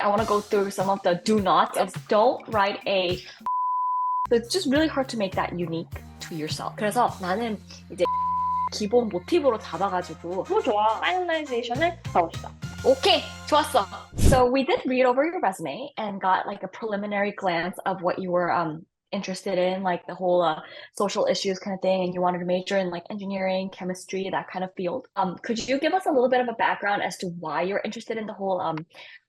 I want to go through some of the do nots of don't write a. So it's just really hard to make that unique to yourself. 그래서 나는 이제 기본 모티브로 잡아가지고 너무 좋아. 파이널라이제이션을 가봅시다. 오케이, 좋았어. So we did read over your resume and got like a preliminary glance of what you were interested in, like the whole social issues kind of thing, and you wanted to major in like engineering, chemistry, that kind of field. Could you give us a little bit of a background as to why you're interested in the whole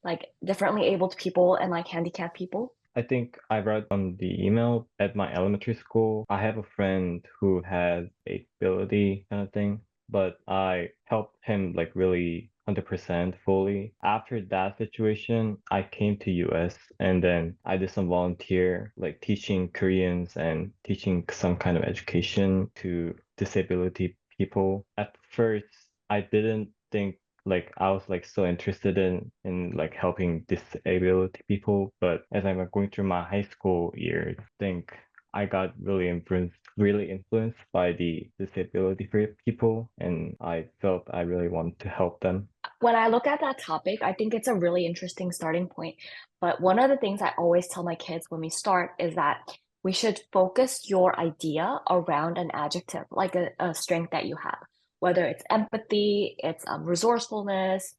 like differently abled people and like handicapped people? I think I read on the email at my elementary school. I have a friend who has a disability kind of thing, but I helped him like really 100% fully. After that situation, I came to US and then I did some volunteer like teaching Koreans and teaching some kind of education to disability people. At first, I didn't think like I was like so interested in like helping disability people, but as I'm going through my high school years, I think I got really influenced by the disability people, and I felt I really wanted to help them. When I look at that topic, I think it's a really interesting starting point. But one of the things I always tell my kids when we start is that we should focus your idea around an adjective, like a strength that you have. Whether it's empathy, it's resourcefulness,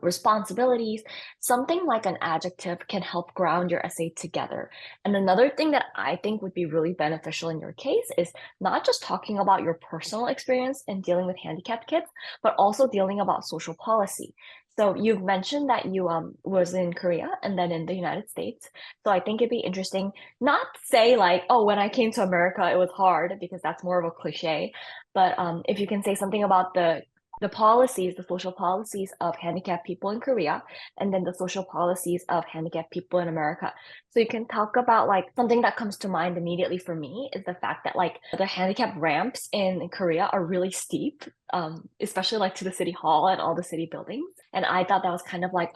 responsibilities, something like an adjective can help ground your essay together. And another thing that I think would be really beneficial in your case is not just talking about your personal experience in dealing with handicapped kids, but also dealing about social policy. So you've mentioned that you was in Korea and then in the United States. So I think it'd be interesting not say like, oh, when I came to America, it was hard, because that's more of a cliche. But if you can say something about the policies, the social policies of handicapped people in Korea, and then the social policies of handicapped people in America. So you can talk about like something that comes to mind immediately for me is the fact that like the handicap ramps in Korea are really steep, especially like to the city hall and all the city buildings. And I thought that was kind of like,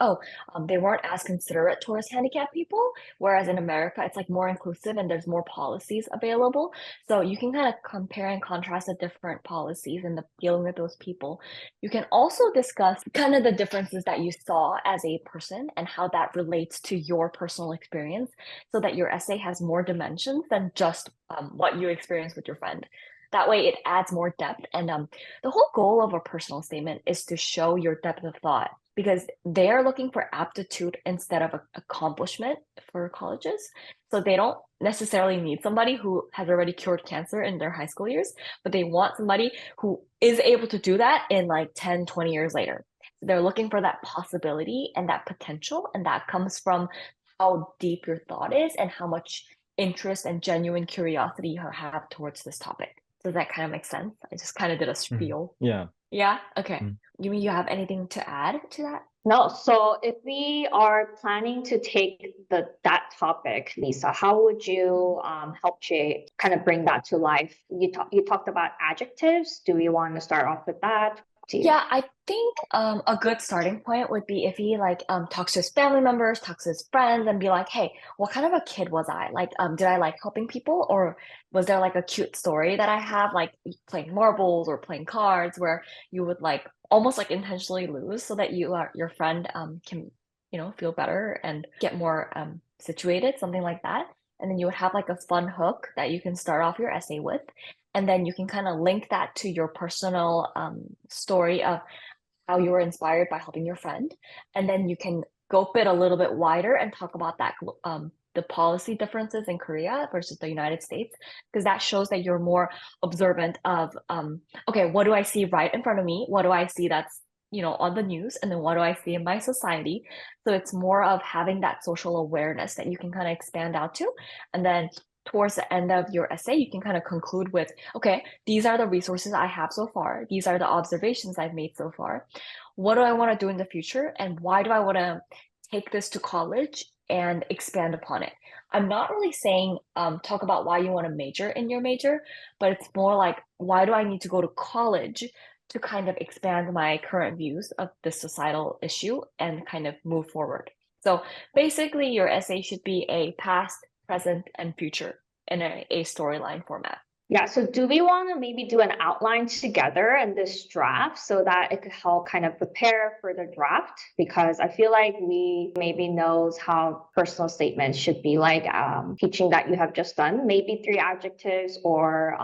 they weren't as considerate towards handicapped people, whereas in America, it's like more inclusive and there's more policies available. So you can kind of compare and contrast the different policies and the dealing with those people. You can also discuss kind of the differences that you saw as a person and how that relates to your personal experience, so that your essay has more dimensions than just what you experienced with your friend. That way it adds more depth. And the whole goal of a personal statement is to show your depth of thought, because they're looking for aptitude instead of accomplishment for colleges. So they don't necessarily need somebody who has already cured cancer in their high school years, but they want somebody who is able to do that in like 10, 20 years later. They're looking for that possibility and that potential, and that comes from how deep your thought is and how much interest and genuine curiosity you have towards this topic. Does that kind of make sense? I just kind of did a spiel. Yeah. Yeah? Okay. You mean you have anything to add to that? No, so if we are planning to take that topic, Lisa, how would you help Jay kind of bring that to life? You talked about adjectives. Do we want to start off with that? Yeah, I think a good starting point would be if he like talks to his family members, talks to his friends, and be like, hey, what kind of a kid was I? Like, did I like helping people, or was there like a cute story that I have, like playing marbles or playing cards, where you would like almost like intentionally lose so that your friend can feel better and get more situated, something like that. And then you would have like a fun hook that you can start off your essay with. And then you can kind of link that to your personal story of how you were inspired by helping your friend. And then you can go a little bit wider and talk about that the policy differences in Korea versus the United States, because that shows that you're more observant of, okay, what do I see right in front of me? What do I see that's on the news? And then what do I see in my society? So it's more of having that social awareness that you can kind of expand out to. And then towards the end of your essay, you can kind of conclude with, okay, these are the resources I have so far. These are the observations I've made so far. What do I want to do in the future? And why do I want to take this to college and expand upon it? I'm not really saying talk about why you want to major in your major, but it's more like, why do I need to go to college to kind of expand my current views of this societal issue and kind of move forward? So basically, your essay should be a past, present, and future in a storyline format. Yeah, so do we want to maybe do an outline together in this draft so that it could help kind of prepare for the draft? Because I feel like we maybe knows how personal statements should be like teaching that you have just done. Maybe 3 adjectives or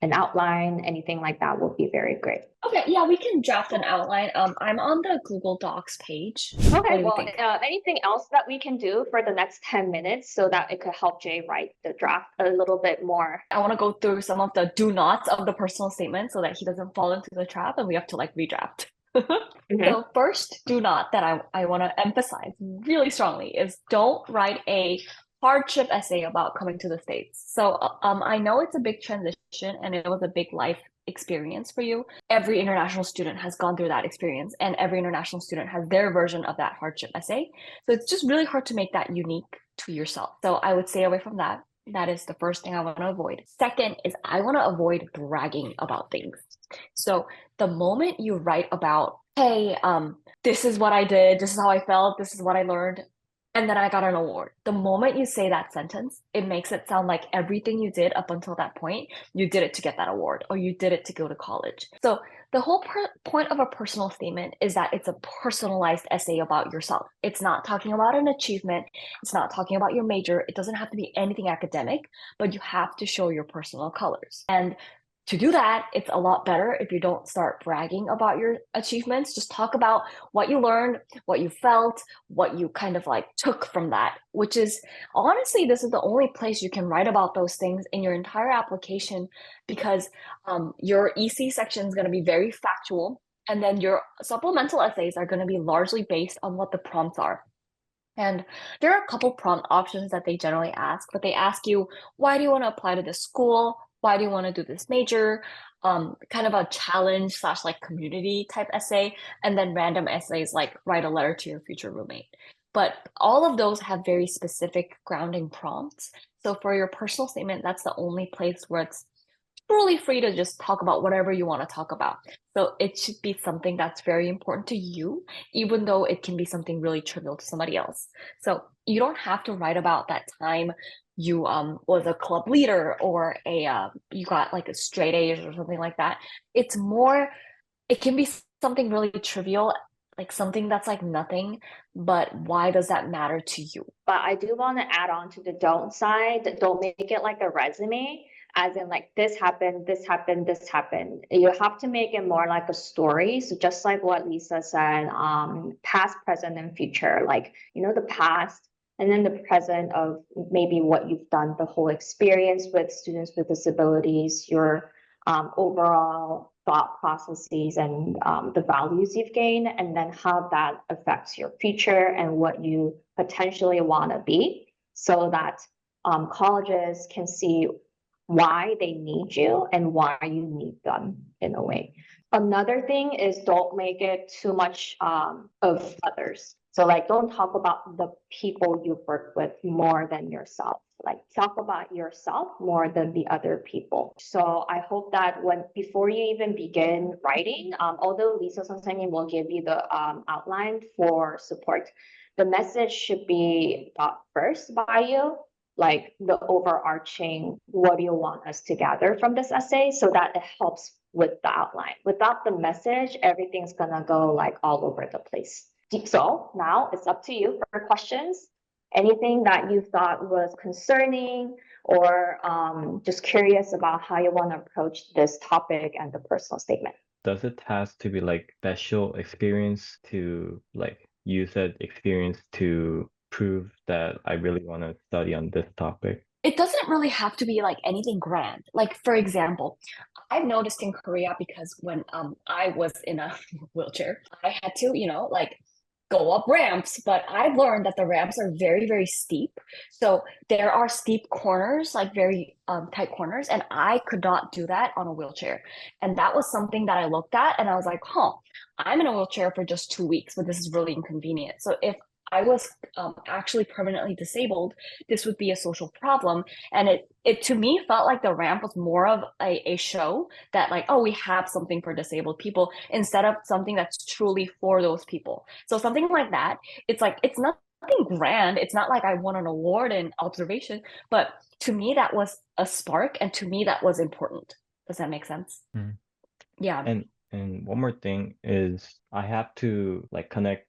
an outline, anything like that would be very great. Okay, yeah, we can draft an outline. I'm on the Google Docs page. What Okay, do you well, think? anything else that we can do for the next 10 minutes so that it could help Jay write the draft a little bit more? I want to go through some of the do nots of the personal statement so that he doesn't fall into the trap and we have to like redraft. Mhm. So first do not that I want to emphasize really strongly is don't write a hardship essay about coming to the States. So I know it's a big transition and it was a big life experience for you. Every international student has gone through that experience and every international student has their version of that hardship essay. So it's just really hard to make that unique to yourself. So I would stay away from that. That is the first thing I want to avoid. Second is I want to avoid bragging about things. So the moment you write about, hey, this is what I did, this is how I felt, this is what I learned, and then I got an award. The moment you say that sentence, it makes it sound like everything you did up until that point, you did it to get that award or you did it to go to college. So the whole point of a personal statement is that it's a personalized essay about yourself. It's not talking about an achievement. It's not talking about your major. It doesn't have to be anything academic, but you have to show your personal colors. And to do that, it's a lot better if you don't start bragging about your achievements. Just talk about what you learned, what you felt, what you kind of like took from that, which is honestly, this is the only place you can write about those things in your entire application because your EC section is going to be very factual. And then your supplemental essays are going to be largely based on what the prompts are. And there are a couple prompt options that they generally ask, but they ask you, why do you want to apply to this school? Why do you want to do this major? Kind of a challenge / like community type essay, and then random essays like write a letter to your future roommate. But all of those have very specific grounding prompts. So for your personal statement, that's the only place where it's truly free to just talk about whatever you want to talk about. So it should be something that's very important to you, even though it can be something really trivial to somebody else. So you don't have to write about that time you was a club leader or you got like a straight A's or something like that. It's more, it can be something really trivial, like something that's like nothing, but why does that matter to you? But I do want to add on to the don't side. Don't make it like a resume, as in like this happened, this happened, this happened. You have to make it more like a story. So just like what Lisa said, past, present, and future. Like, the past and then the present of maybe what you've done, the whole experience with students with disabilities, your overall thought processes and the values you've gained, and then how that affects your future and what you potentially want to be, so that colleges can see why they need you and why you need them in a way. Another thing is don't make it too much of others. So like don't talk about the people you work with more than yourself. Like talk about yourself more than the other people. So I hope that before you even begin writing, although Lisa 선생님 will give you the outline for support, the message should be thought first by you, like the overarching, what do you want us to gather from this essay, so that it helps with the outline. Without the message, everything's gonna go like all over the place. So now it's up to you for questions. Anything that you thought was concerning or just curious about how you want to approach this topic and the personal statement. Does it has to be like special experience to like use that experience to prove that I really want to study on this topic? It doesn't really have to be like anything grand. Like for example, I've noticed in Korea because when I was in a wheelchair, I had to, like go up ramps, but I've learned that the ramps are very, very steep. So there are steep corners, like very tight corners, and I could not do that on a wheelchair. And that was something that I looked at and I was like, I'm in a wheelchair for just 2 weeks, but this is really inconvenient. So if I was actually permanently disabled, this would be a social problem. And it to me felt like the ramp was more of a show that like, oh, we have something for disabled people instead of something that's truly for those people. So something like that, it's like, it's nothing grand. It's not like I won an award in observation, but to me that was a spark, and to me that was important. Does that make sense? Mm. Yeah. And one more thing is I have to like connect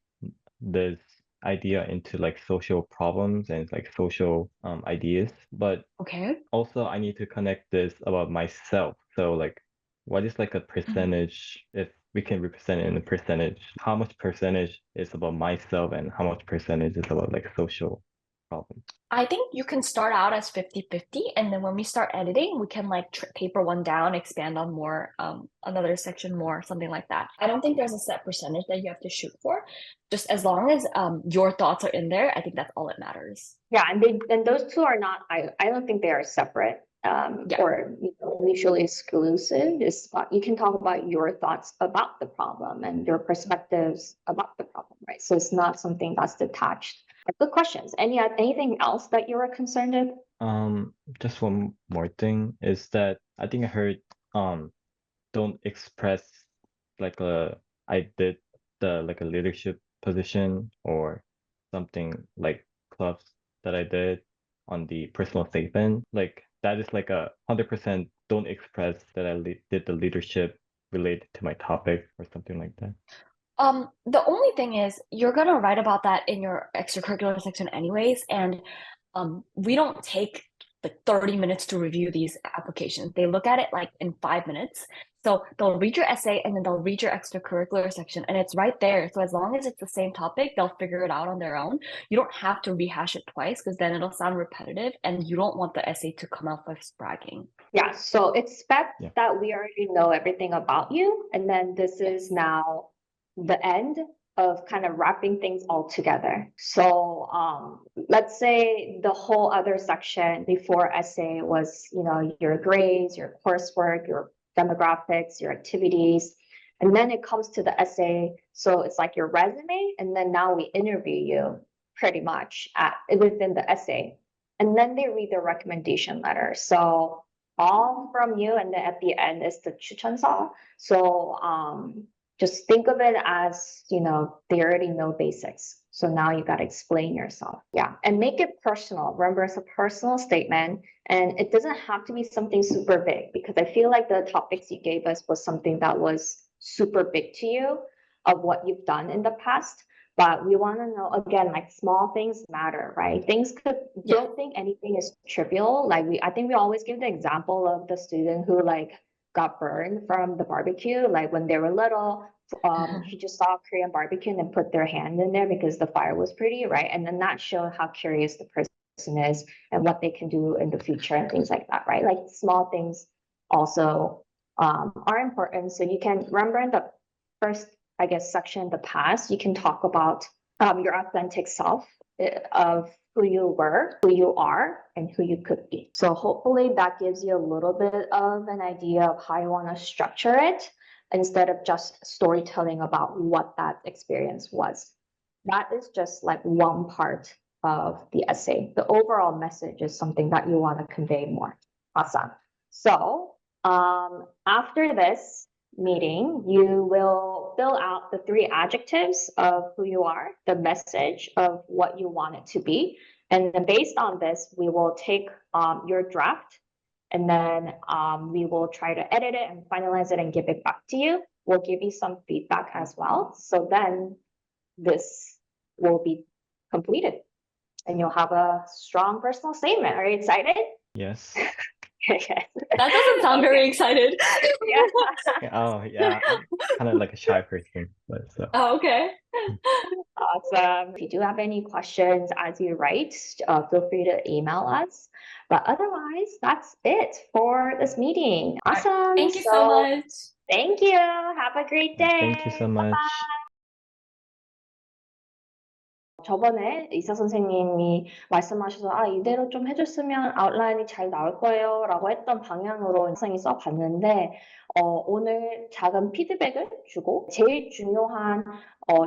this idea into like social problems and like social ideas, but Okay. also I need to connect this about myself. So like what is like a Mhm. percentage, if we can represent it in a percentage, how much percentage is about myself and how much percentage is about like social problems? I think you can start out as 50-50, and then when we start editing, we can like taper one down, expand on more, another section more, something like that. I don't think there's a set percentage that you have to shoot for. Just as long as your thoughts are in there, I think that's all that matters. Yeah, and those two are not, I don't think they are separate, Yeah. or mutually exclusive. It's you can talk about your thoughts about the problem and your perspectives about the problem, right? So it's not something that's detached. Good questions. Anything else that you were concerned with? Just one more thing is that I think I heard don't express like I did the like a leadership position or something like clubs that I did on the personal statement. Like that is like 100% don't express that I did the leadership related to my topic or something like that. The only thing is you're gonna write about that in your extracurricular section anyways, and we don't take like 30 minutes to review these applications. They look at it like in 5 minutes. So they'll read your essay and then they'll read your extracurricular section, and it's right there. So as long as it's the same topic, they'll figure it out on their own. You don't have to rehash it twice because then it'll sound repetitive and you don't want the essay to come off as bragging. Yeah, so expect Yeah. that we already know everything about you, and then this is now the end of kind of wrapping things all together. So let's say the whole other section before essay was, your grades, your coursework, your demographics, your activities, and then it comes to the essay. So it's like your resume, and then now we interview you pretty much within the essay, and then they read the recommendation letter. So all from you, and then at the end is the 추천서. So just think of it as, they already know basics. So now you got to explain yourself. Yeah. And make it personal. Remember, it's a personal statement, and it doesn't have to be something super big, because I feel like the topics you gave us was something that was super big to you of what you've done in the past. But we want to know, again, like small things matter, right? Don't think anything is trivial. Like I think we always give the example of the student who like got burned from the barbecue. Like when they were little, he just saw Korean barbecue and then put their hand in there because the fire was pretty, right? And then that showed how curious the person is and what they can do in the future and things like that, right? Like small things also are important. So you can remember in the first, I guess, section, the past, you can talk about your authentic self of who you were, who you are, and who you could be. So hopefully that gives you a little bit of an idea of how you want to structure it instead of just storytelling about what that experience was. That is just like one part of the essay. The overall message is something that you want to convey more. Awesome. So after this meeting, you will fill out the 3 adjectives of who you are, the message of what you want it to be. And then based on this, we will take your draft, and then we will try to edit it and finalize it and give it back to you. We'll give you some feedback as well. So then this will be completed and you'll have a strong personal statement. Are you excited? Yes. Okay. That doesn't sound very excited. Yeah. Oh yeah, I'm kind of like a shy person, but so. Oh, okay. Awesome. If you do have any questions as you write, feel free to email us. But otherwise, that's it for this meeting. Awesome. Thank you so much. Thank you. Have a great day. Thank you so much. 저번에 이사 선생님이 말씀하셔서 이대로 좀 해줬으면 아웃라인이 잘 나올 거예요 라고 했던 방향으로 선생님이 써봤는데 오늘 작은 피드백을 주고 제일 중요한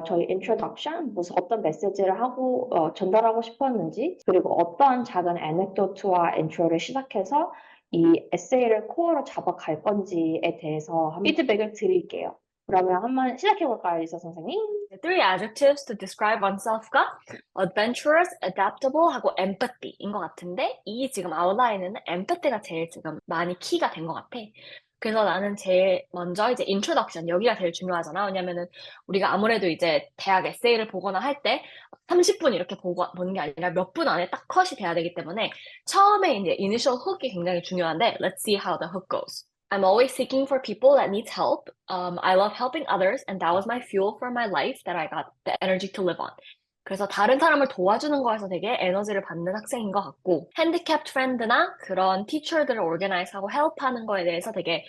저희 introduction, 무슨 어떤 메시지를 하고 전달하고 싶었는지, 그리고 어떤 작은 에넥도트와 인트로를 시작해서 이 에세이를 코어로 잡아갈 건지에 대해서 피드백을 드릴게요. 그러면 한번 시작해볼까요, 리사 선생님? Three adjectives to describe oneself가 adventurous, adaptable 하고 empathy인 것 같은데 이 지금 아웃라인에는 empathy가 제일 지금 많이 키가 된 것 같아. 그래서 나는 제일 먼저 이제 introduction 여기가 제일 중요하잖아. 왜냐면은 우리가 아무래도 이제 대학 에세이를 보거나 할 때 30분 이렇게 보는 게 아니라 몇 분 안에 딱 컷이 돼야 되기 때문에 처음에 이제 initial hook이 굉장히 중요한데 let's see how the hook goes. I'm always seeking for people that needs help. I love helping others, and that was my fuel for my life that I got the energy to live on. 그래서 다른 사람을 도와주는 거에서 되게 에너지를 받는 학생인 것 같고, handicapped friend나 그런 teacher들을 organize하고 help하는 거에 대해서 되게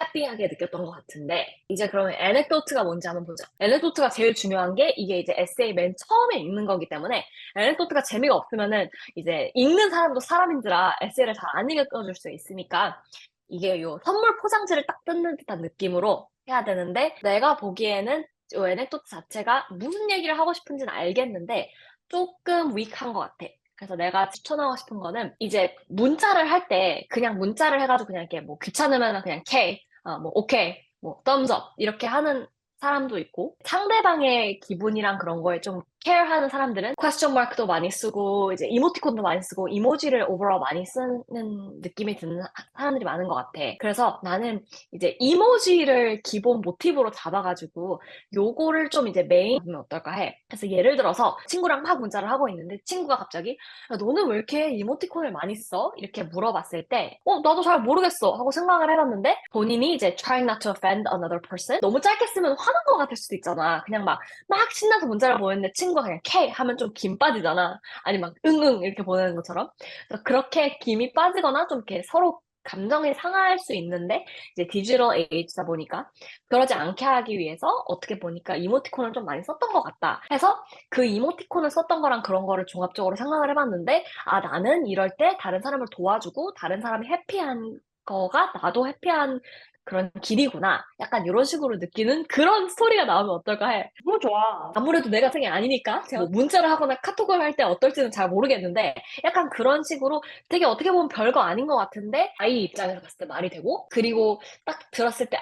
해피하게 느꼈던 것 같은데, 이제 그러면 anecdote가 뭔지 한번 보자. anecdote가 제일 중요한 게 이게 이제 에세이 맨 처음에 읽는 거기 때문에 anecdote가 재미가 없으면은 이제 읽는 사람도 사람인지라 에세이를 잘 안 읽어줄 수 있으니까 이게 요 선물 포장지를 딱 뜯는 듯한 느낌으로 해야 되는데 내가 보기에는 요 에넥도트 자체가 무슨 얘기를 하고 싶은지는 알겠는데 조금 위크한 것 같아. 그래서 내가 추천하고 싶은 거는 이제 문자를 할 때 그냥 문자를 해가지고 그냥 이렇게 뭐 귀찮으면 그냥 K, 뭐 오케이, 뭐 thumbs up 이렇게 하는 사람도 있고 상대방의 기분이랑 그런 거에 좀 케어하는 사람들은 question mark도 많이 쓰고 이제 이모티콘도 많이 쓰고 이모지를 오버all 많이 쓰는 느낌이 드는 사람들이 많은 것 같아. 그래서 나는 이제 이모지를 기본 모티브로 잡아가지고 요거를 좀 이제 메인 하면 어떨까 해. 그래서 예를 들어서 친구랑 막 문자를 하고 있는데 친구가 갑자기 야, 너는 왜 이렇게 이모티콘을 많이 써? 이렇게 물어봤을 때 나도 잘 모르겠어 하고 생각을 해봤는데 본인이 이제 trying not to offend another person 너무 짧게 쓰면 화난 것 같을 수도 있잖아. 그냥 막 신나서 문자를 보냈는데 친구가 그냥 K 하면 좀 김 빠지잖아. 아니 막 응응 이렇게 보내는 것처럼. 그래서 그렇게 김이 빠지거나 좀 이렇게 서로 감정이 상할 수 있는데 이제 디지털 에이지다 보니까 그러지 않게 하기 위해서 어떻게 보니까 이모티콘을 좀 많이 썼던 것 같다 해서 그 이모티콘을 썼던 거랑 그런 거를 종합적으로 생각을 해봤는데 나는 이럴 때 다른 사람을 도와주고 다른 사람이 해피한 거가 나도 해피한 그런 길이구나. 약간 이런 식으로 느끼는 그런 스토리가 나오면 어떨까 해. 너무 좋아. 아무래도 내가 생이 아니니까 제가 뭐 문자를 하거나 카톡을 할 때 어떨지는 잘 모르겠는데 약간 그런 식으로 되게 어떻게 보면 별거 아닌 것 같은데 아이 입장에서 봤을 때 말이 되고 그리고 딱 들었을 때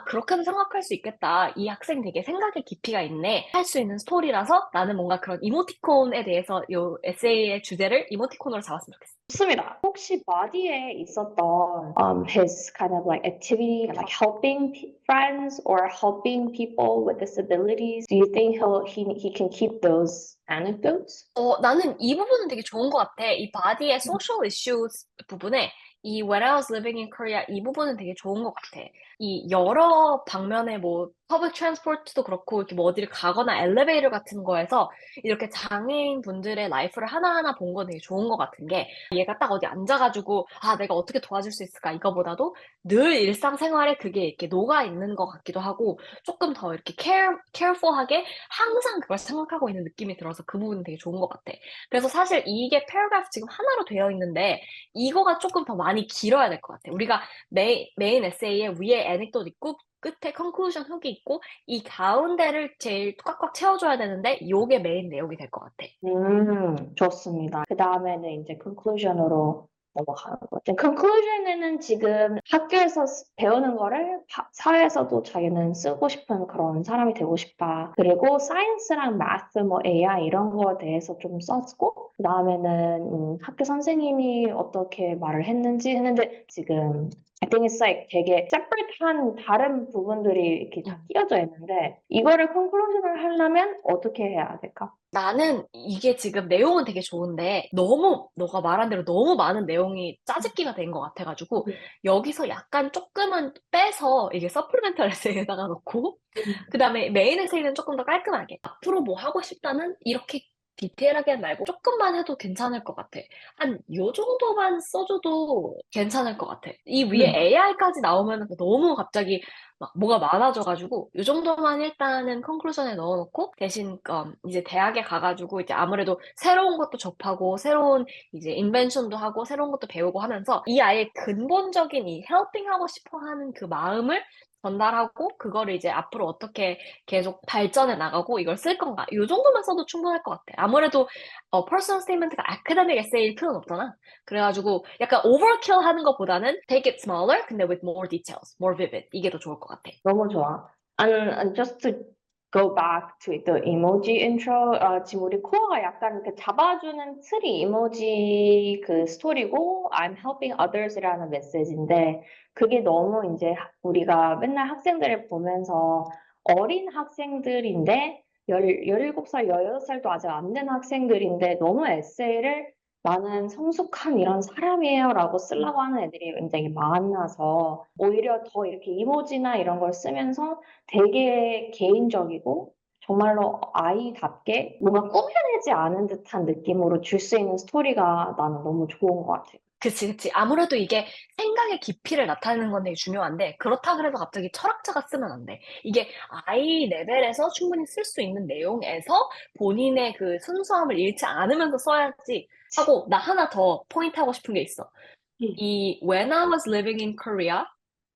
그렇게도 생각할 수 있겠다. 이 학생 되게 생각의 깊이가 있네. 할 수 있는 스토리라서 나는 뭔가 그런 이모티콘에 대해서 요 에세이의 주제를 이모티콘으로 잡았으면 좋겠어. 좋습니다. 혹시 body에 있었던 his kind of like activity, like helping friends or helping people with disabilities? Do you think he can keep those anecdotes? 나는 이 부분은 되게 좋은 것 같아. 이 바디의 social issues 부분에 이 When I was living in Korea 이 부분은 되게 좋은 것 같아. 이 여러 방면의 뭐 public transport도 그렇고 이렇게 뭐 어디를 가거나 엘리베이터 같은 거에서 이렇게 장애인 분들의 라이프를 하나하나 본 건 되게 좋은 것 같은 게 얘가 딱 어디 앉아가지고 내가 어떻게 도와줄 수 있을까 이거보다도 늘 일상생활에 그게 이렇게 녹아 있는 것 같기도 하고 조금 더 이렇게 careful하게 항상 그걸 생각하고 있는 느낌이 들어서 그 부분은 되게 좋은 것 같아. 그래서 사실 이게 패러그래프 지금 하나로 되어 있는데 이거가 조금 더 많이 길어야 될 것 같아. 우리가 메인 에세이에 위에 애넥도트 있고 끝에 컨클루전 훅이 있고 이 가운데를 제일 꽉꽉 채워줘야 되는데 요게 메인 내용이 될 것 같아. 좋습니다. 그 다음에는 이제 conclusion으로 넘어가는 거죠. conclusion에는 지금 학교에서 배우는 거를 사회에서도 자기는 쓰고 싶은 그런 사람이 되고 싶다. 그리고 사이언스랑 math, 뭐 AI 이런 거에 대해서 좀 썼고 그 다음에는 학교 선생님이 어떻게 말을 했는데 지금 I think it's like 되게 separate한 다른 부분들이 이렇게 다 끼어져 있는데 이거를 conclusion을 하려면 어떻게 해야 될까? 나는 이게 지금 내용은 되게 좋은데 너무 너가 말한 대로 너무 많은 내용이 짜집기가 된 것 같아가지고 여기서 약간 조금은 빼서 이게 서플리멘탈 에세이에다가 넣고 그 다음에 메인 에세이는 조금 더 깔끔하게 앞으로 뭐 하고 싶다는 이렇게 디테일하게 말고 조금만 해도 괜찮을 것 같아. 한 요 정도만 써줘도 괜찮을 것 같아. 이 위에 AI까지 나오면 너무 갑자기 막 뭐가 많아져가지고 요 정도만 일단은 컨클루전에 넣어놓고 대신 이제 대학에 가가지고 이제 아무래도 새로운 것도 접하고 새로운 이제 인벤션도 하고 새로운 것도 배우고 하면서 이 아이의 근본적인 이 헬핑하고 싶어하는 그 마음을 전달하고 그거를 이제 앞으로 어떻게 계속 발전해 나가고 이걸 쓸 건가 요 정도만 써도 충분할 것 같아. 아무래도 퍼스널 스테이트먼트가 아카데믹 에세이일 필요는 없잖아. 그래가지고 약간 오버킬 하는 것보다는 take it smaller 근데 with more details, more vivid 이게 더 좋을 것 같아. 너무 좋아. And just to go back to the emoji intro, 지금 우리 코어가 약간 그 잡아주는 틀이 이모지 그 스토리고 I'm helping others라는 메시지인데 그게 너무 이제 우리가 맨날 학생들을 보면서 어린 학생들인데 17살, 18살도 아직 안 된 학생들인데 너무 에세이를 나는 성숙한 이런 사람이에요 라고 쓰려고 하는 애들이 굉장히 많아서 오히려 더 이렇게 이모지나 이런 걸 쓰면서 되게 개인적이고 정말로 아이답게 뭔가 꾸며내지 않은 듯한 느낌으로 줄 수 있는 스토리가 나는 너무 좋은 것 같아요. 그치. 아무래도 이게 생각의 깊이를 나타내는 건 되게 중요한데, 그렇다고 해서 갑자기 철학자가 쓰면 안 돼. 이게 아이 레벨에서 충분히 쓸 수 있는 내용에서 본인의 그 순수함을 잃지 않으면서 써야지 하고, 나 하나 더 포인트 하고 싶은 게 있어. 이 When I was living in Korea,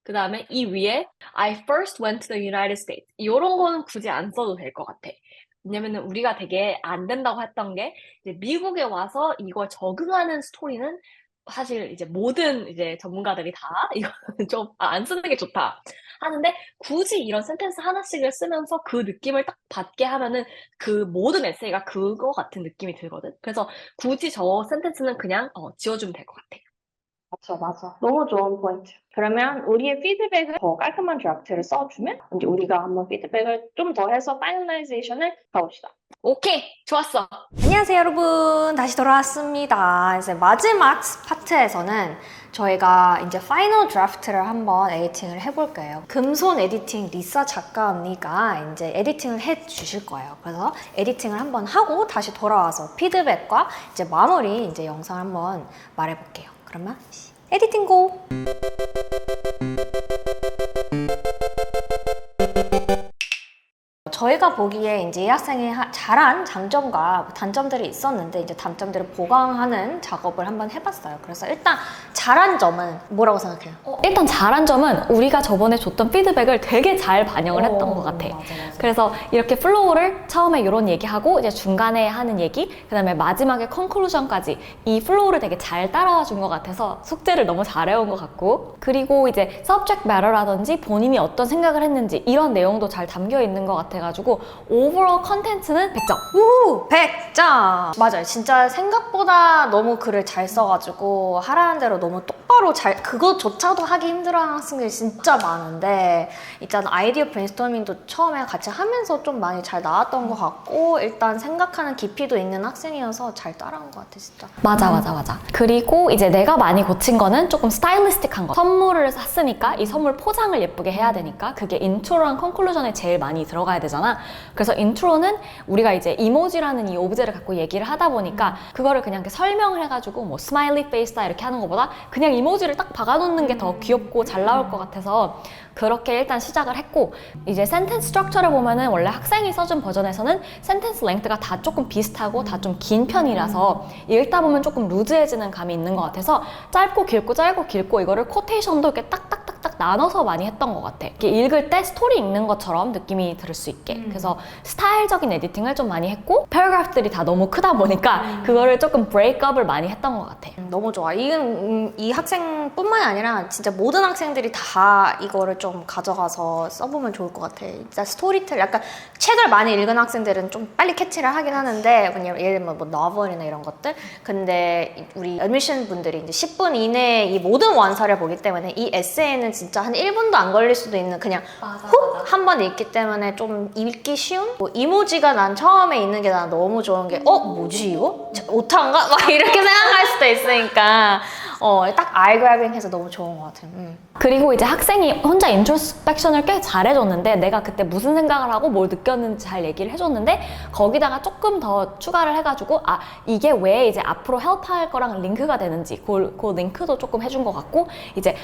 그 다음에 이 위에 I first went to the United States. 이런 거는 굳이 안 써도 될 것 같아. 왜냐면은 우리가 되게 안 된다고 했던 게 이제 미국에 와서 이걸 적응하는 스토리는 사실 이제 모든 이제 전문가들이 다 이거는 좀 안 쓰는 게 좋다 하는데 굳이 이런 센텐스 하나씩을 쓰면서 그 느낌을 딱 받게 하면은 그 모든 에세이가 그거 같은 느낌이 들거든. 그래서 굳이 저 센텐스는 그냥 지워주면 될 것 같아. 맞아. 너무 좋은 포인트. 그러면 우리의 피드백을 더 깔끔한 드래프트를 써주면 이제 우리가 한번 피드백을 좀 더 해서 파이널라이제이션을 가봅시다. 오케이, 좋았어. 안녕하세요 여러분, 다시 돌아왔습니다. 이제 마지막 파트에서는 저희가 이제 파이널 드래프트를 한번 에디팅을 해볼 거예요. 금손 에디팅 리사 작가언니가 이제 에디팅을 해 주실 거예요. 그래서 에디팅을 한번 하고 다시 돌아와서 피드백과 이제 마무리 이제 영상 한번 말해볼게요. 그러면 에디팅 고! 저희가 보기에 이제 이 학생이 잘한 장점과 단점들이 있었는데 이제 단점들을 보강하는 작업을 한번 해봤어요. 그래서 일단 잘한 점은 뭐라고 생각해요? 일단 잘한 점은 우리가 저번에 줬던 피드백을 되게 잘 반영을 했던 것 같아. 맞아. 그래서 이렇게 플로우를 처음에 이런 얘기하고 이제 중간에 하는 얘기, 그 다음에 마지막에 컨클루전까지 이 플로우를 되게 잘 따라와 준 것 같아서 숙제를 너무 잘해온 것 같고, 그리고 이제 subject matter라든지 본인이 어떤 생각을 했는지 이런 내용도 잘 담겨 있는 것 같아가지고 오버all 컨텐츠는 100점! 우후! 100점! 맞아요. 진짜 생각보다 너무 글을 잘 써가지고 하라는 대로 너무 똑바로 그거조차도 하기 힘들어하는 학생들이 진짜 많은데 일단 아이디어 브레인스토밍도 처음에 같이 하면서 좀 많이 잘 나왔던 것 같고 일단 생각하는 깊이도 있는 학생이어서 잘 따라한 것 같아 진짜. 맞아. 그리고 이제 내가 많이 고친 거는 조금 스타일리스틱한 거. 선물을 샀으니까 이 선물 포장을 예쁘게 해야 되니까 그게 인트로랑 컨클루전에 제일 많이 들어가야 되잖아. 그래서 인트로는 우리가 이제 이모지라는 이 오브제를 갖고 얘기를 하다 보니까 그거를 그냥 이렇게 설명을 해가지고 뭐 스마일리 페이스다 이렇게 하는 것보다 그냥 이모지를 딱 박아놓는 게 더 귀엽고 잘 나올 것 같아서 그렇게 일단 시작을 했고, 이제 센텐스 스트럭처를 보면은 원래 학생이 써준 버전에서는 센텐스 랭크가 다 조금 비슷하고 다 좀 긴 편이라서 읽다 보면 조금 루즈해지는 감이 있는 것 같아서 짧고 길고 이거를 코테이션도 이렇게 딱딱딱딱 나눠서 많이 했던 것 같아. 이렇게 읽을 때 스토리 읽는 것처럼 느낌이 들을 수 있게. 그래서 스타일적인 에디팅을 좀 많이 했고 패러그래프들이 다 너무 크다 보니까 그거를 조금 브레이크업을 많이 했던 것 같아. 너무 좋아. 이 학생뿐만이 아니라 진짜 모든 학생들이 다 이거를 좀 가져가서 써보면 좋을 것 같아. 진짜 스토리텔, 약간 책을 많이 읽은 학생들은 좀 빨리 캐치를 하긴 하는데, 왜냐면 예를 들면 뭐 너블이나 이런 것들. 근데 우리 애드미션 분들이 이제 10분 이내에 이 모든 원서를 보기 때문에 이 에세이는 진짜 한 1분도 안 걸릴 수도 있는 그냥 훅 한 번 읽기 때문에 좀 읽기 쉬운? 뭐 이모지가 난 처음에 있는 게 난 너무 좋은 게 뭐지 이거? 오타인가? 막 이렇게 생각할 수도 있으니까 딱 아이그래빙 해서 너무 좋은 것 같아요. 그리고 이제 학생이 혼자 인트로스펙션을 꽤 잘해줬는데 내가 그때 무슨 생각을 하고 뭘 느꼈는지 잘 얘기를 해줬는데 거기다가 조금 더 추가를 해가지고 이게 왜 이제 앞으로 헬프할 거랑 링크가 되는지 그 링크도 조금 해준 것 같고 이제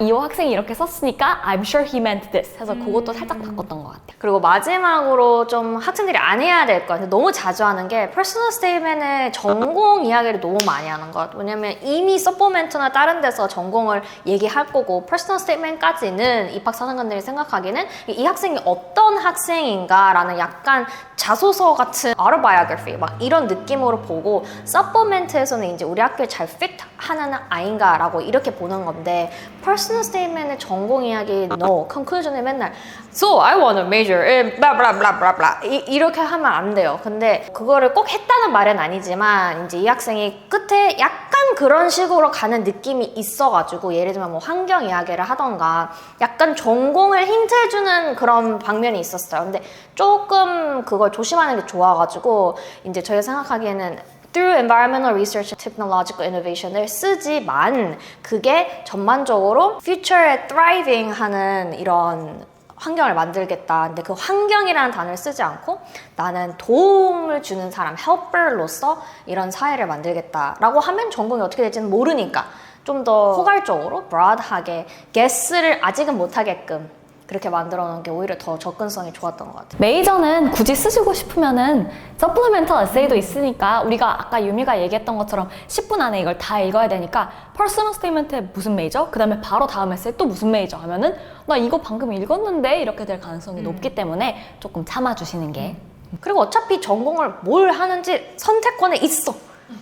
이 학생이 이렇게 썼으니까 I'm sure he meant this 해서 그것도 살짝 바꿨던 것 같아요. 그리고 마지막으로 좀 학생들이 안 해야 될 것 같아요. 너무 자주 하는 게 퍼스널 스테이트먼의 전공 이야기를 너무 많이 하는 것. 왜냐면 이미 서포먼트 서플리멘트나 다른 데서 전공을 얘기할 거고 퍼스널 스테이트먼트까지는 입학 사정관들이 생각하기에는 이 학생이 어떤 학생인가라는 약간 자소서 같은 autobiography 막 이런 느낌으로 보고 서플리멘트에서는 이제 우리 학교에 잘 fit 하는 아인가라고 이렇게 보는 건데 퍼스널 스테이트먼트의 전공 이야기 no, conclusion에 맨날 So I want to major in blah blah blah blah blah 이렇게 하면 안 돼요. 근데 그거를 꼭 했다는 말은 아니지만 이제 이 학생이 끝에 약간 그런 식으로 가는 느낌이 있어가지고 예를 들면 뭐 환경 이야기를 하던가 약간 전공을 힌트해주는 그런 방면이 있었어요. 근데 조금 그걸 조심하는 게 좋아가지고 이제 저희가 생각하기에는 through environmental research and technological innovation을 쓰지만 그게 전반적으로 future에 thriving 하는 이런 환경을 만들겠다. 근데 그 환경이라는 단어를 쓰지 않고 나는 도움을 주는 사람, helper로서 이런 사회를 만들겠다라고 하면 전공이 어떻게 될지는 모르니까 좀 더 포괄적으로 broad하게 guess를 아직은 못하게끔 그렇게 만들어 놓은 게 오히려 더 접근성이 좋았던 것 같아요. 메이저는 굳이 쓰시고 싶으면은 서플리멘탈 에세이도 있으니까 우리가 아까 유미가 얘기했던 것처럼 10분 안에 이걸 다 읽어야 되니까 퍼스널 스테이트먼트에 무슨 메이저? 그 다음에 바로 다음 에세이 또 무슨 메이저 하면은 나 이거 방금 읽었는데 이렇게 될 가능성이 높기 때문에 조금 참아주시는 게 그리고 어차피 전공을 뭘 하는지 선택권에 있어.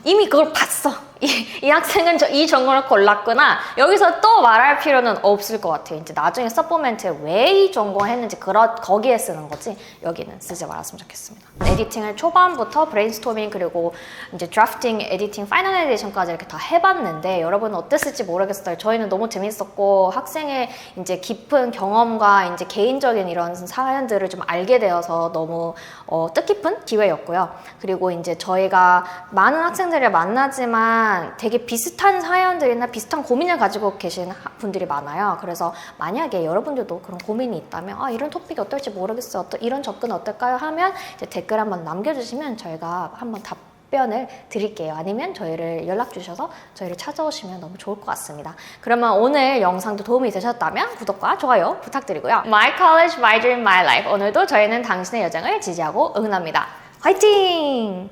이미 그걸 봤어. 이 학생은 이 전공을 골랐구나. 여기서 또 말할 필요는 없을 것 같아요. 이제 나중에 서플리멘트에 왜 이 전공을 했는지 거기에 쓰는 거지 여기는 쓰지 말았으면 좋겠습니다. 에디팅을 초반부터 브레인스토밍 그리고 이제 드래프팅, 에디팅, 파이널 에디션까지 이렇게 다 해봤는데 여러분은 어땠을지 모르겠어요. 저희는 너무 재밌었고 학생의 이제 깊은 경험과 이제 개인적인 이런 사연들을 좀 알게 되어서 너무 뜻깊은 기회였고요. 그리고 이제 저희가 많은 학생들을 만나지만 되게 비슷한 사연들이나 비슷한 고민을 가지고 계신 분들이 많아요. 그래서 만약에 여러분들도 그런 고민이 있다면 이런 토픽이 어떨지 모르겠어요. 이런 접근 어떨까요? 하면 이제 댓글 한번 남겨주시면 저희가 한번 답변을 드릴게요. 아니면 저희를 연락 주셔서 저희를 찾아오시면 너무 좋을 것 같습니다. 그러면 오늘 영상도 도움이 되셨다면 구독과 좋아요 부탁드리고요. My College, My Dream, My Life. 오늘도 저희는 당신의 여정을 지지하고 응원합니다. 화이팅!